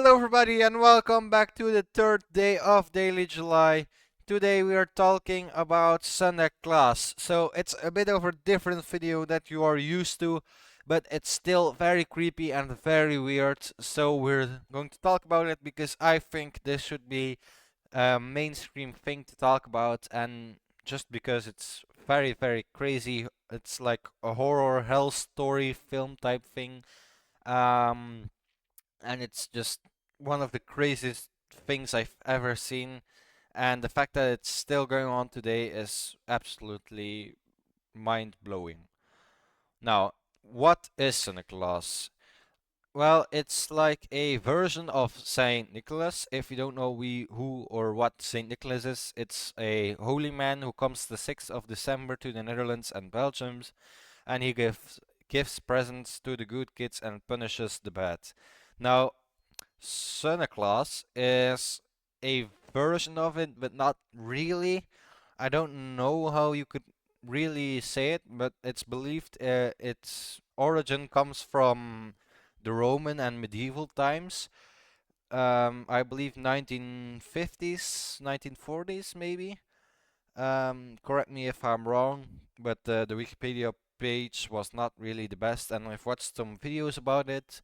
Hello, everybody, and welcome back to the third day of Daily July. Today we are talking about Sunneklaas. So it's a bit of a different video that you are used to, but it's still very creepy and very weird. So we're going to talk about it because I think this should be a mainstream thing to talk about, and just because it's very, very crazy. It's like a horror hell story film type thing. Um, and it's just one of the craziest things I've ever seen. And the fact that it's still going on today is absolutely mind blowing. Now, what is Santa Claus? Well, it's like a version of Saint Nicholas. If you don't know who or what Saint Nicholas is, it's a holy man who comes the 6th of December to the Netherlands and Belgium, and he gives presents to the good kids and punishes the bad. Now, Sunneklaas is a version of it, but not really. I don't know how you could really say it, but it's believed its origin comes from the Roman and medieval times. I believe 1950s, 1940s maybe. Correct me if I'm wrong, but the Wikipedia page was not really the best, and I've watched some videos about it.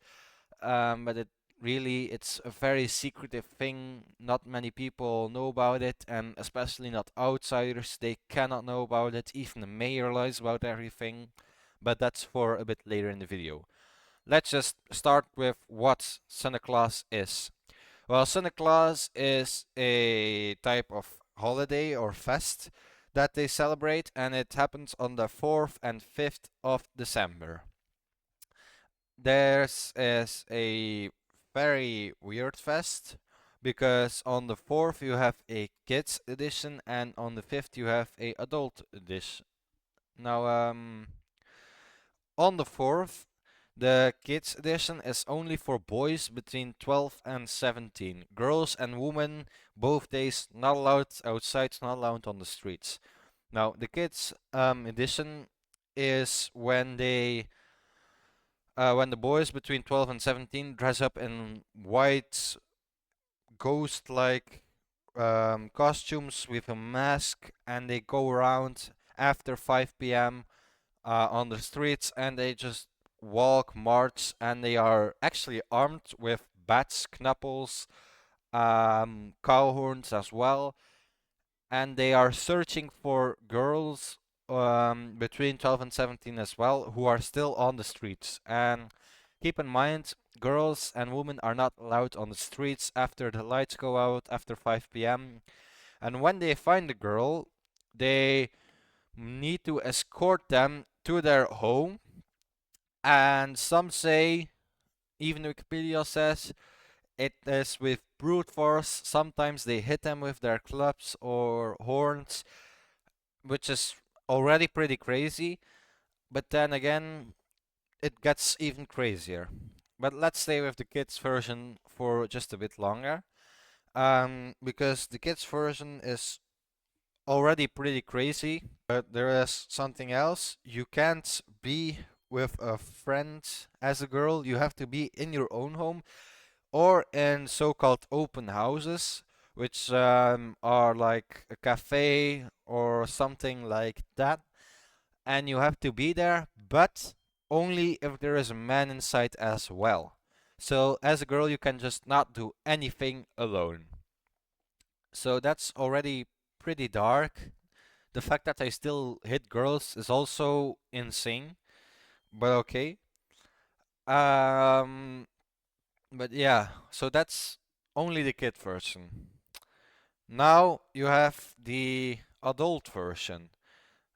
But it's a very secretive thing. Not many people know about it, and especially not outsiders. They cannot know about it. Even the mayor lies about everything. But that's for a bit later in the video. Let's just start with what Santa Claus is. Well, Santa Claus is a type of holiday or fest that they celebrate, and it happens on the 4th and 5th of December. There's is a very weird fest because on the 4th you have a kids edition and on the 5th you have a adult edition. Now, on the 4th, the kids edition is only for boys between 12 and 17. Girls and women both days not allowed outside, not allowed on the streets. Now, the kids edition is when the boys between 12 and 17 dress up in white ghost-like costumes with a mask, and they go around after 5 p.m. On the streets, and they just walk, march, and they are actually armed with bats, knuppels, cow horns as well, and they are searching for girls between 12 and 17 as well who are still on the streets. And keep in mind, girls and women are not allowed on the streets after the lights go out after 5 p.m. And when they find a girl, they need to escort them to their home. And some say, even Wikipedia says, it is with brute force. Sometimes they hit them with their clubs or horns, which is already pretty crazy. But then again, it gets even crazier. But let's stay with the kids version for just a bit longer. Because the kids version is already pretty crazy, but there is something else. You can't be with a friend as a girl. You have to be in your own home or in so-called open houses, which are like a cafe or something like that, and you have to be there, but only if there is a man inside as well. So as a girl, you can just not do anything alone. So that's already pretty dark. The fact that I still hit girls is also insane, but okay. Um, but yeah, so that's only the kid version. Now you have the adult version,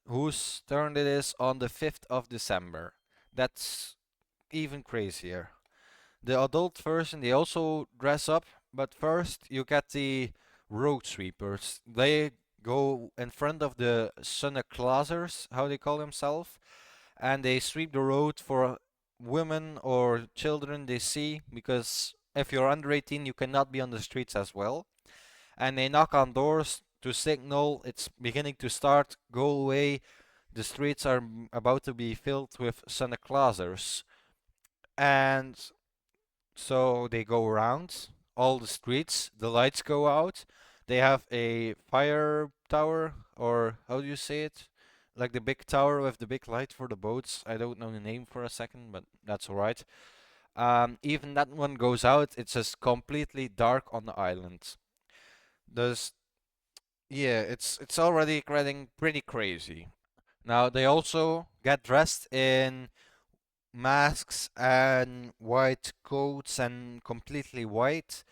whose turn it is on the 5th of December. That's even crazier. The adult version, they also dress up, but first you get the road sweepers. They go in front of the Sunneklaasers, how they call themselves, and they sweep the road for women or children they see, because if you're under 18, you cannot be on the streets as well. And they knock on doors to signal it's beginning to start, go away, the streets are about to be filled with Sunneklaasers. And So they go around all the streets, the lights go out. They have a fire tower, or how do you say it? Like the big tower with the big light for the boats. I don't know the name for a second, but that's alright. Even that one goes out, it's just completely dark on the island. There's Yeah, it's already getting pretty crazy. Now they also get dressed in masks and white coats and completely white.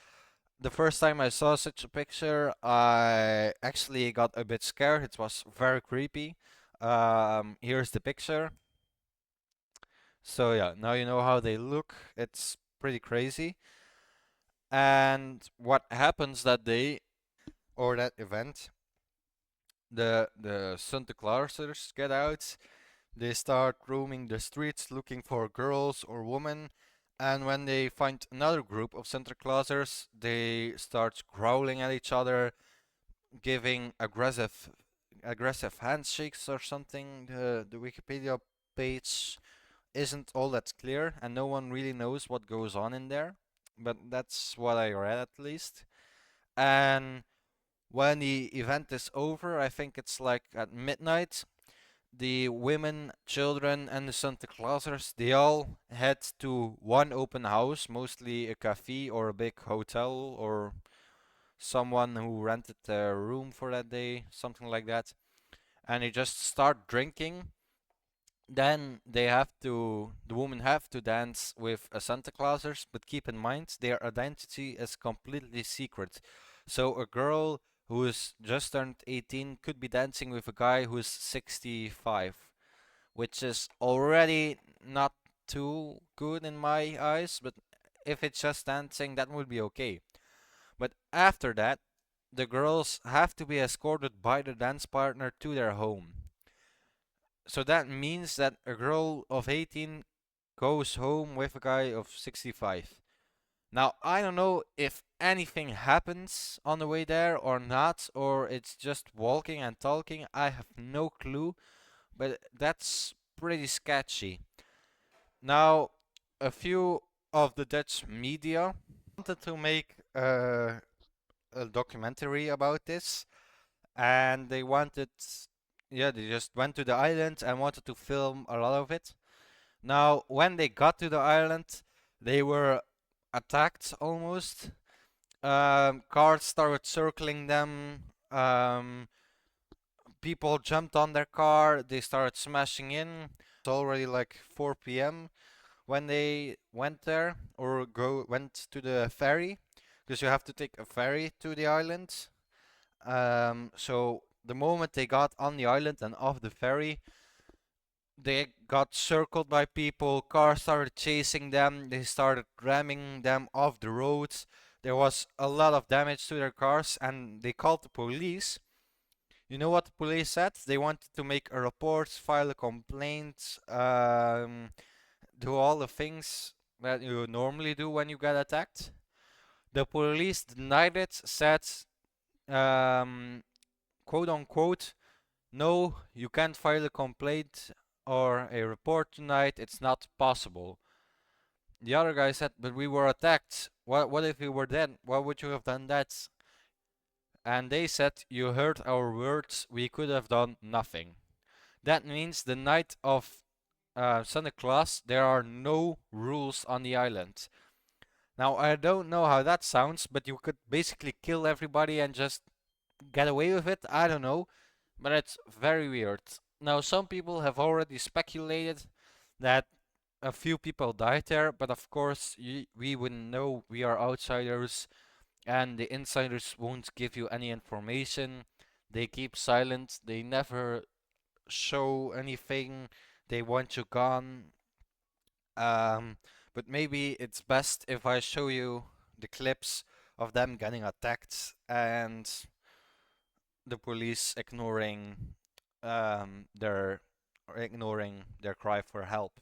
The first time I saw such a picture, I actually got a bit scared. It was very creepy. Here's the picture. So yeah, now you know how they look. It's pretty crazy. And what happens that day or that event, the Sunneklaasers get out. They start roaming the streets looking for girls or women, and when they find another group of Sinterklaasers, they start growling at each other, giving aggressive handshakes or something. The Wikipedia page isn't all that clear, and no one really knows what goes on in there, but that's what I read at least. And when the event is over, I think it's like at midnight, the women, children, and the Santa Clausers, they all head to one open house, mostly a cafe or a big hotel or someone who rented a room for that day, something like that. And they just start drinking. Then the women have to dance with a Santa Clausers, but keep in mind their identity is completely secret. So a girl who is just turned 18 could be dancing with a guy who is 65, which is already not too good in my eyes, but if it's just dancing, that would be okay. But after that, the girls have to be escorted by the dance partner to their home. So that means that a girl of 18 goes home with a guy of 65. Now, I don't know if anything happens on the way there or not, or it's just walking and talking. I have no clue, but that's pretty sketchy. Now, a few of the Dutch media wanted to make a documentary about this, and they just went to the island and wanted to film a lot of it. Now, when they got to the island, they were attacked almost. Cars started circling them. People jumped on their car. They started smashing in. It's already like 4 p.m. when they went there or went to the ferry, because you have to take a ferry to the island. So the moment they got on the island and off the ferry, they got circled by people. Cars started chasing them. They started ramming them off the roads. There was a lot of damage to their cars, and they called the police. You know what the police said? They wanted to make a report, file a complaint, do all the things that you normally do when you get attacked. The police denied it, said, quote unquote, no, you can't file a complaint or a report tonight, it's not possible. The other guy said, but we were attacked. What if we were dead? Why would you have done that? And they said, you heard our words, we could have done nothing. That means the night of Sunneklaas, there are no rules on the island. Now, I don't know how that sounds, but you could basically kill everybody and just get away with it. I don't know, but it's very weird. Now, some people have already speculated that a few people died there, but of course, we wouldn't know. We are outsiders, and the insiders won't give you any information. They keep silent. They never show anything. They want you gone. But maybe it's best if I show you the clips of them getting attacked and the police ignoring their cry for help.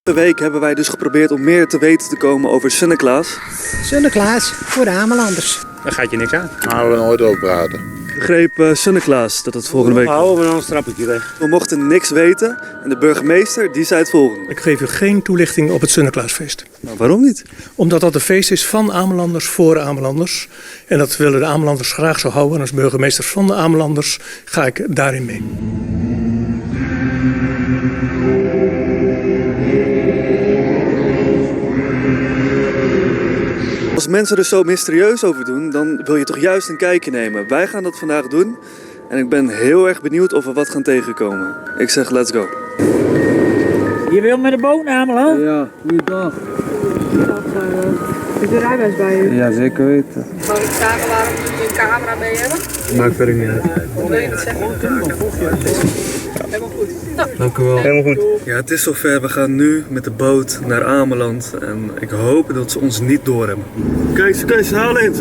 De week hebben wij dus geprobeerd om meer te weten te komen over Sunneklaas. Sunneklaas voor de amelanders. Daar gaat je niks aan. Daar gaan we nooit over praten. begreep Sunneklaas dat het volgende week... Houden we dan strap ik je weg. We mochten niks weten en de burgemeester die zei het volgende. Ik geef u geen toelichting op het Sunneklaasfeest. Nou, waarom niet? Omdat dat een feest is van Amelanders voor Amelanders. En dat willen de Amelanders graag zo houden. En als burgemeester van de Amelanders ga ik daarin mee. Als mensen er zo mysterieus over doen, dan wil je toch juist een kijkje nemen. Wij gaan dat vandaag doen en ik ben heel erg benieuwd of we wat gaan tegenkomen. Ik zeg let's go. Je wil met de boot naar Ameland? Ja, goeiedag. Is de rijbewijs bij u? Ja, zeker weten. Mag ik vragen waarom jullie een camera mee hebben? Maakt verder niet uit. Wil je dat zeggen? Helemaal goed. Dank u wel. Helemaal goed. Ja, het is zover. We gaan nu met de boot naar Ameland en ik hoop dat ze ons niet doorhebben. Kijk, ze halen in,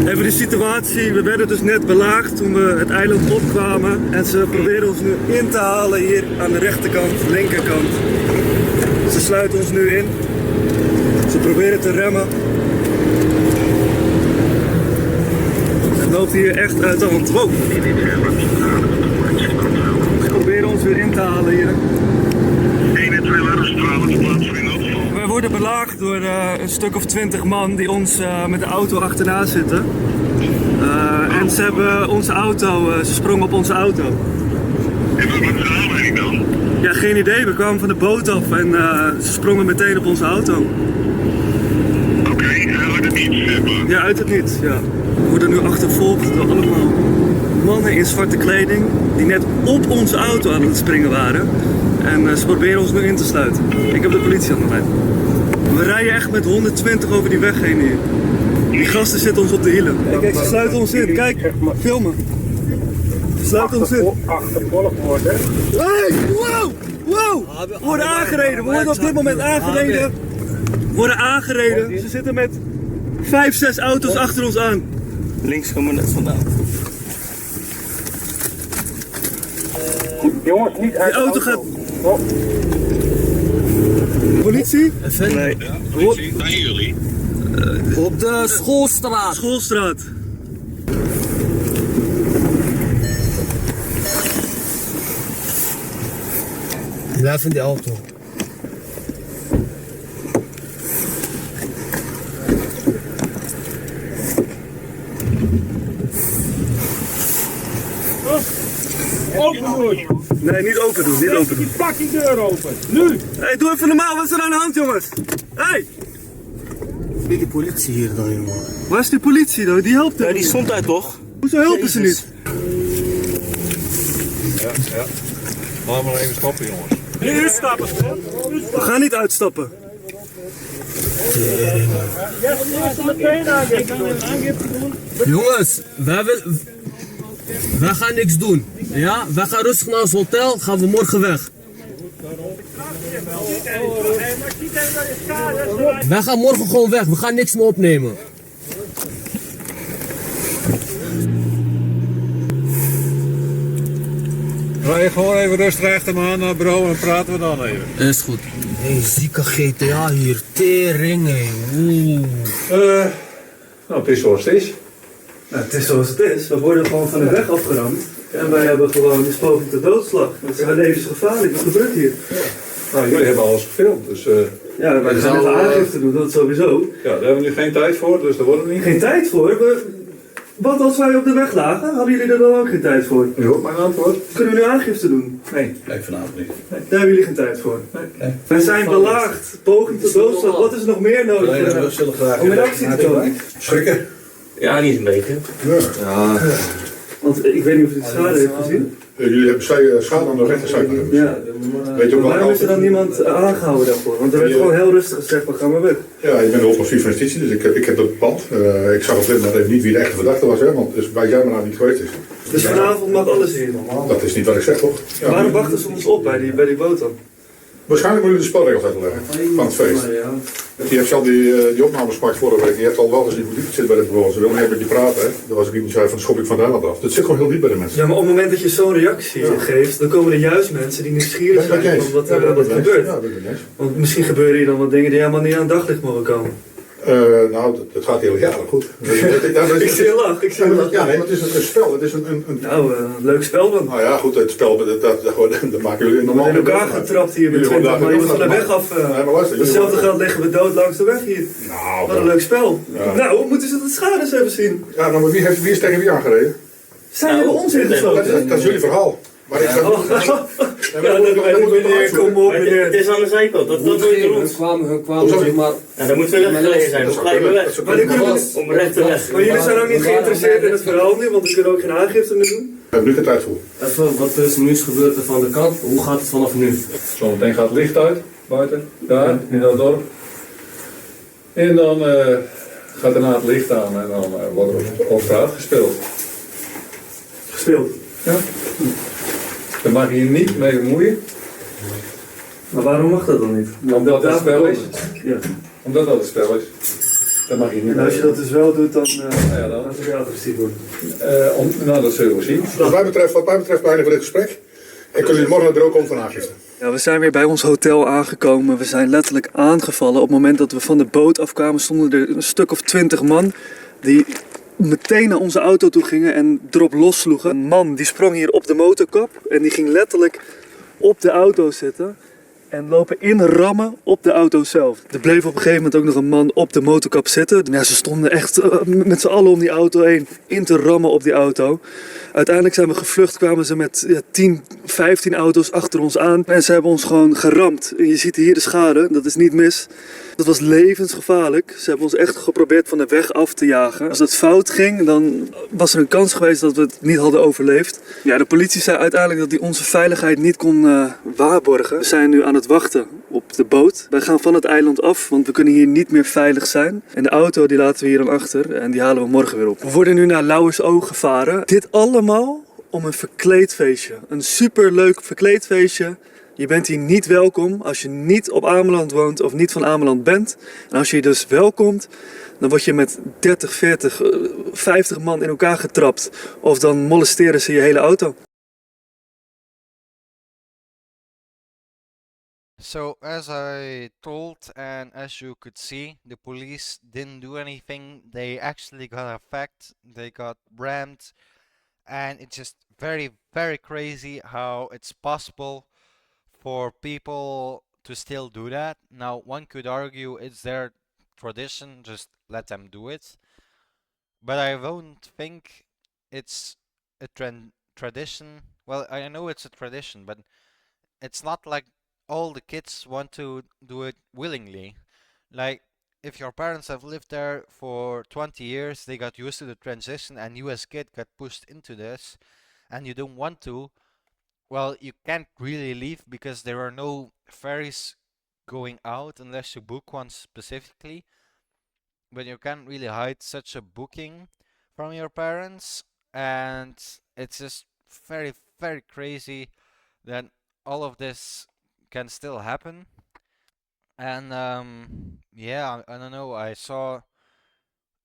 Even de situatie. We werden dus net belaagd toen we het eiland opkwamen en ze proberen ons nu in te halen hier aan de rechterkant, linkerkant. Ze sluiten ons nu in. Ze proberen te remmen. Het loopt hier echt uit de hand. Wow. Ze proberen ons weer in te halen hier. 1 en 2 letters 12 plaats voor in noodgeval. Wij worden belaagd door een stuk of 20 man die ons met de auto achterna zitten. En ze hebben onze auto, ze sprongen op onze auto. En wat is de aanleiding dan? Ja, geen idee. We kwamen van de boot af en ze sprongen meteen op onze auto. Oké, uit het niets, zeg maar. Ja, uit het niets, ja. We worden nu achtervolgd door allemaal mannen in zwarte kleding die net op onze auto aan het springen waren. En ze proberen ons nu in te sluiten. Ik heb de politie aan de lijn. We rijden echt met 120 over die weg heen hier. Die gasten zitten ons op de hielen. Kijk, ze sluiten ons in. Kijk, filmen. Ze sluiten ons in. Achtervolgd worden. Hey, wow, wow. We worden aangereden. We worden op dit moment aangereden. We worden aangereden. Ze zitten met 5, 6 auto's achter ons aan. Links komen we net vandaan. Jongens, niet uit Die auto de gaat... Oh. Politie? Nee. Politie, zijn jullie? Op de schoolstraat. Schoolstraat. Blijf in die auto. Open doen. Nee, niet open doen, niet open doen. Die fucking deur open. Nu. Hey, doe even normaal. Wat is er aan de hand, jongens? Hey, Wie die politie hier dan, jongen? waar is die politie dan? Die helpt Ja, er. die stond daar toch? Hoezo helpen ze niet? Ja. Laat maar even stoppen, jongens. Nu stappen. We gaan niet uitstappen. Jongens, wij gaan niks doen. Ja, wij gaan rustig naar ons hotel, gaan we morgen weg. Wij gaan morgen gewoon weg, we gaan niks meer opnemen. Rij gewoon even rustig achter me aan naar het bureau en praten we dan even. Is goed. Hey, zieke GTA hier, tering, hé. Nou, het is zoals het is. Nou, het is zoals het is. We worden gewoon van de weg afgeramd. En wij hebben gewoon een poging tot doodslag. Dat is levensgevaarlijk. Wat gebeurt hier? Nou, jullie hebben alles gefilmd, dus Ja, wij gaan even aangifte doen, dat sowieso. ja, daar hebben we nu geen tijd voor, dus daar worden we niet. Geen tijd voor? Wat als wij op de weg lagen? Hadden jullie er dan ook geen tijd voor? U hoort mijn antwoord? Kunnen we nu aangifte doen? Nee, vanavond niet. Daar hebben jullie geen tijd voor. Nee. Wij zijn belaagd. Poging tot doodslag. Wat is er nog meer nodig We zullen graag om in actie te komen? schrikken. Ja, niet een beetje. Want ik weet niet of u de schade heeft gezien. Jullie hebben schade aan de rechterzijde. Ja. Weet je ook wel Waarom is er dan niemand aangehouden daarvoor? Want er werd gewoon heel rustig gezegd, we gaan maar weg. Ja, ik ben de operatief van justitie, dus ik heb dat pand. Ik zag op dit moment even niet wie de echte verdachte was, hè, want dus wij zijn maar nou niet geweest is. Dus vanavond mag alles hier. Dat is niet wat ik zeg, toch? Ja, Waarom wachten ze ons op bij die boot dan? waarschijnlijk moeten jullie de spelregels uitleggen van het feest. Die heeft zelf die opnames gemaakt vorige week. Die heeft al wel gezien hoe diep het zit bij de bewoners. Ze wilden niet met je praten. Hè. Er was ook iemand die zei van schop ik van de eiland af. Dat zit gewoon heel diep bij de mensen. Ja, maar op het moment dat je zo'n reactie geeft, dan komen er juist mensen die nieuwsgierig Dat ben ik zijn eens. van wat Ja, dat ben ik eens. gebeurt. Ja, dat ben ik eens. Want misschien gebeuren hier dan wat dingen die helemaal niet aan het daglicht mogen komen. Nou, dat gaat heel jaren goed. Ik zie je lach, ik zie je lach. Ja, nee, maar het is een spel. Het is een Nou, leuk spel dan. Nou ja, goed, het spel, dat maken jullie normaal. In elkaar getrapt hier met 20, maar je wordt van de weg af. Nee, maar luister, Hetzelfde geld liggen we dood langs de weg hier. Nou, Wat een leuk spel. Ja. Nou, moeten ze de schade eens even zien. Ja, nou, maar wie is tegen wie aangereden? Zij hebben ons ingesloten. Dat is jullie verhaal. Maar ik zeg... Kom op, meneer. Het is aan de zijkant, dat doe je Hun ons. kwamen zeg maar... Ja, dan moeten we weggelegen zijn, dan blijven we weg. Maar die kunnen- Om recht te weg. Maar jullie zijn ook niet geïnteresseerd in het verhaal nu, want we kunnen ook geen aangifte meer doen. We hebben nu geen tijd voor. Even, wat is nu gebeurd er van de kant? Hoe gaat het vanaf nu? Zometeen gaat het licht uit, buiten, daar, in dat dorp. En dan gaat daarna het licht aan en dan wordt er op straat gespeeld. Gespeeld. Ja. Daar mag je je niet mee bemoeien, Maar waarom mag dat dan niet? omdat dat het spel is. Ja. Omdat dat het spel is. Daar mag je niet En als je mee. dat dus wel doet, dan Ja, dan. laten we weer agressief worden. Nou, dat zullen we zien. Wat mij betreft beëindigen we dit gesprek. En kunnen jullie morgen naar het bureau komen van aangifte. Ja, we zijn weer bij ons hotel aangekomen. We zijn letterlijk aangevallen. Op het moment dat we van de boot afkwamen stonden er een stuk of 20 man die meteen naar onze auto toe gingen en erop lossloegen. Een man die sprong hier op de motorkap en die ging letterlijk op de auto zitten en lopen inrammen op de auto zelf. Er bleef op een gegeven moment ook nog een man op de motorkap zitten. Ja, ze stonden echt met z'n allen om die auto heen in te rammen op die auto. Uiteindelijk zijn we gevlucht, kwamen ze met 10, 15 auto's achter ons aan. En ze hebben ons gewoon geramd. En je ziet hier de schade, dat is niet mis. Dat was levensgevaarlijk. Ze hebben ons echt geprobeerd van de weg af te jagen. Als het fout ging, dan was er een kans geweest dat we het niet hadden overleefd. Ja, de politie zei uiteindelijk dat hij onze veiligheid niet kon waarborgen. We zijn nu aan het wachten op de boot. Wij gaan van het eiland af, want we kunnen hier niet meer veilig zijn. En de auto die laten we hier dan achter en die halen we morgen weer op. We worden nu naar Lauwersoog gevaren. Dit allemaal om een verkleedfeestje. Een superleuk verkleedfeestje. Je bent hier niet welkom als je niet op Ameland woont of niet van Ameland bent. En als je hier dus welkomt, dan word je met 30, 40, 50 man in elkaar getrapt. Of dan molesteren ze je hele auto. So, as I told and as you could see, the police didn't do anything. They actually got attacked, they got rammed, and it's just very, very crazy how it's possible for people to still do that. Now, one could argue it's their tradition, just let them do it. But I don't think it's a tradition. Well, I know it's a tradition, but it's not like all the kids want to do it willingly. Like, if your parents have lived there for 20 years, they got used to the transition, and you as kid got pushed into this, and you don't want to, well, you can't really leave because there are no ferries going out unless you book one specifically. But you can't really hide such a booking from your parents, and it's just very, very crazy that all of this can still happen. And yeah, I don't know. I saw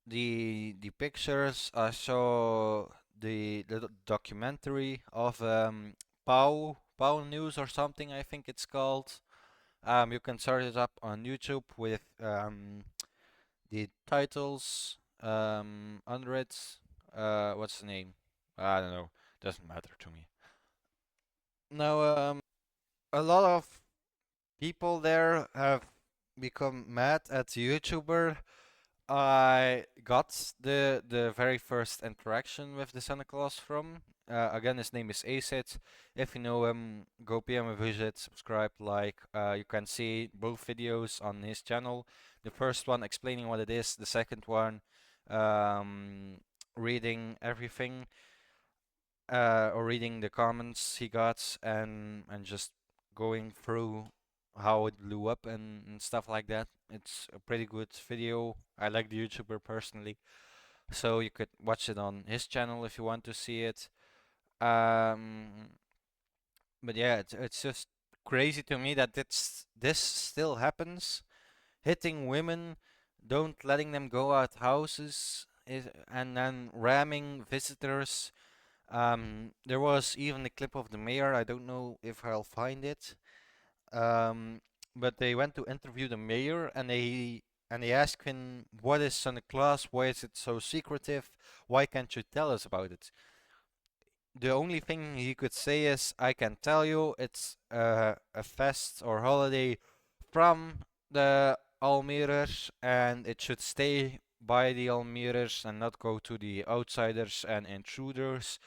the pictures. I saw the documentary of Pau News or something, I think it's called. You can search it up on YouTube with the titles under it. What's the name? I don't know. Doesn't matter to me. Now, a lot of people there have become mad at the YouTuber. I got the very first interaction with the Sunneklaas from. Again, his name is Acid. If you know him, go pay him a visit, subscribe, like. You can see both videos on his channel. The first one explaining what it is, the second one reading everything, or reading the comments he got, and just going through how it blew up and stuff like that. It's a pretty good video. I like the YouTuber personally, so you could watch it on his channel if you want to see it. But yeah, it's just crazy to me that this still happens. Hitting women, don't letting them go out houses, and then ramming visitors. There was even a clip of the mayor. I don't know if I'll find it. But they went to interview the mayor, and they and they ask him, "What is Sunneklaas? Why is it so secretive? Why can't you tell us about it?" The only thing he could say is, "I can tell you, it's a fest or holiday from the Almirers, and it should stay by the Almirers and not go to the outsiders and intruders.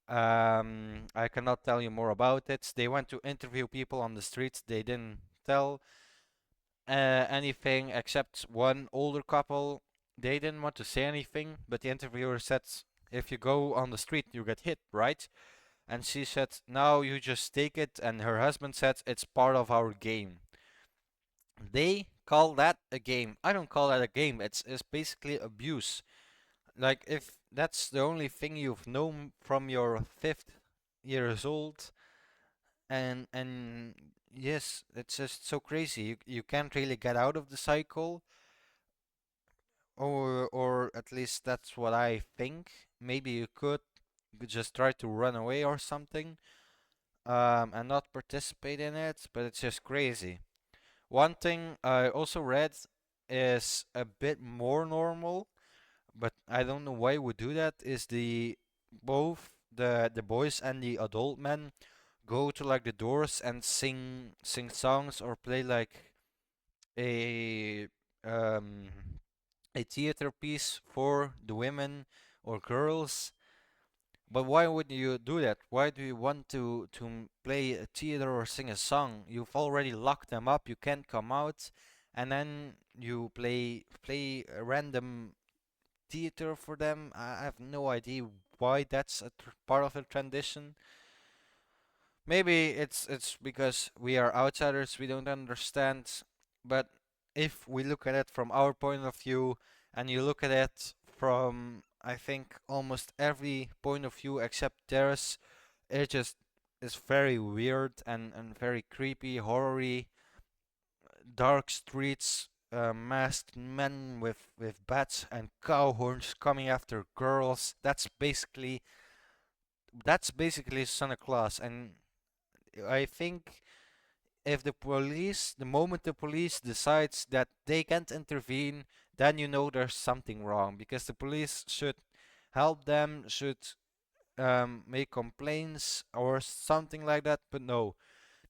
I cannot tell you more about it." They went to interview people on the streets. They didn't tell anything except one older couple. They didn't want to say anything, but the interviewer said, "If you go on the street, you get hit, right?" And she said, "No, you just take it." And her husband said, "It's part of our game." They call that a game. I don't call that a game. It's basically abuse. Like, if that's the only thing you've known from your 5th years old, and yes, it's just so crazy. You can't really get out of the cycle, or at least that's what I think. Maybe you could just try to run away or something, and not participate in it, but it's just crazy. One thing I also read is a bit more normal, but I don't know why we do that, is both the boys and the adult men go to like the doors and sing songs or play like a um a theater piece for the women or girls. But why would you do that? Why do you want to play a theater or sing a song? You've already locked them up. You can't come out, and then you play a random theater for them. I have no idea why that's a part of the tradition. Maybe it's because we are outsiders, we don't understand. But if we look at it from our point of view, and you look at it from, I think, almost every point of view except theirs, it just is very weird and very creepy, horror-y. Dark streets, masked men with bats and cow horns coming after girls. That's basically Santa Claus, and I think if the moment the police decides that they can't intervene, then you know there's something wrong, because the police should help them, should make complaints or something like that. But no,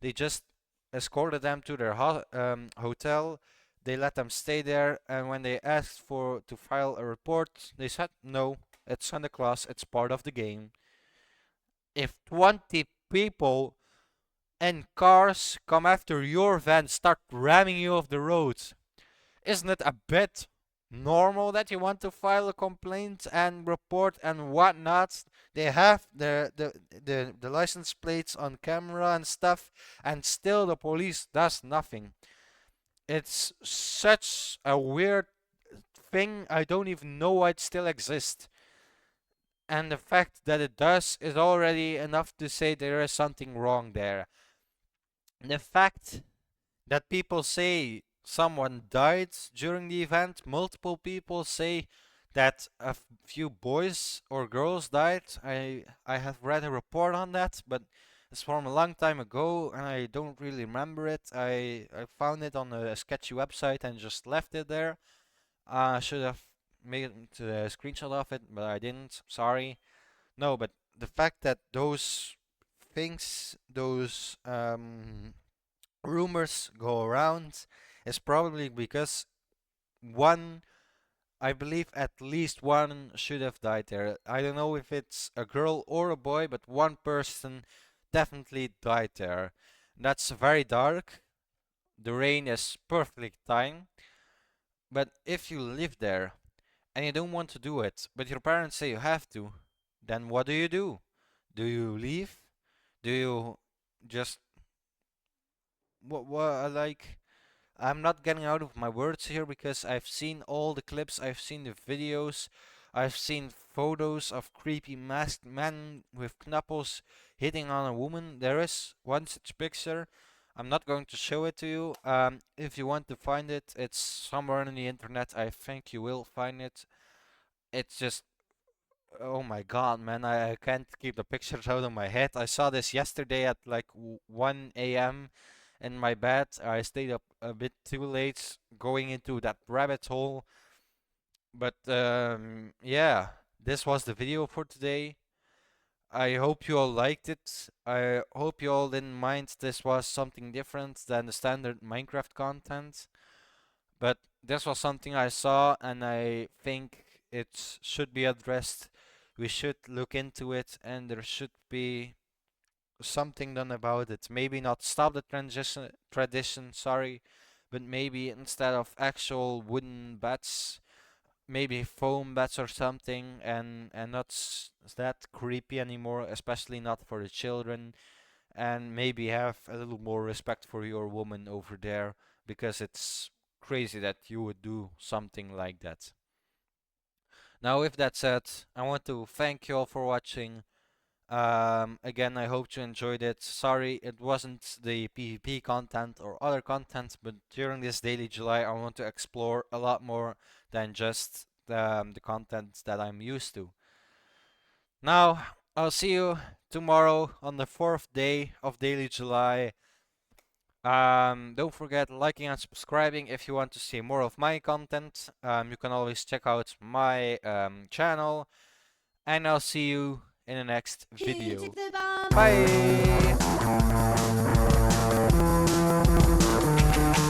they just escorted them to their hotel. They let them stay there, and when they asked for to file a report, they said no. It's Santa Claus. It's part of the game. If 20 people and cars come after your van, start ramming you off the road, isn't it a bit normal that you want to file a complaint and report and whatnot? They have the license plates on camera and stuff, and still the police does nothing. It's such a weird thing. I don't even know why it still exists. And the fact that it does is already enough to say there is something wrong there. The fact that people say someone died during the event, multiple people say that a few boys or girls died. I have read a report on that, but it's from a long time ago and I don't really remember it. I found it on a sketchy website and just left it there. I should have made a screenshot of it, but I didn't. Sorry. No, but the fact that those things, those rumors go around is probably because one, I believe at least one should have died there. I don't know if it's a girl or a boy, but one person definitely died there. That's very dark. The rain is perfectly timed. But if you live there and you don't want to do it, but your parents say you have to, then what do? Do you leave? Do you just what like I'm not getting out of my words here because I've seen all the clips, I've seen the videos, I've seen photos of creepy masked men with knuckles hitting on a woman. There is one such picture. I'm not going to show it to you. If you want to find it, it's somewhere on the internet. I think you will find it. It's just, oh my god, man, I can't keep the pictures out of my head. I saw this yesterday at like 1 a.m. in my bed. I stayed up a bit too late going into that rabbit hole. But yeah, this was the video for today. I hope you all liked it. I hope you all didn't mind this was something different than the standard Minecraft content. But this was something I saw and I think it should be addressed. We should look into it and there should be something done about it. Maybe not stop the tradition, sorry, but maybe instead of actual wooden bats, maybe foam bats or something, and not that creepy anymore, especially not for the children. And maybe have a little more respect for your woman over there, because it's crazy that you would do something like that. Now, with that said, I want to thank you all for watching. Again, I hope you enjoyed it. Sorry, it wasn't the PvP content or other content, but during this daily July, I want to explore a lot more than just the content that I'm used to. Now, I'll see you tomorrow on the 4th day of daily July. Don't forget liking and subscribing if you want to see more of my content. You can always check out my channel, and I'll see you in the next video. Bye!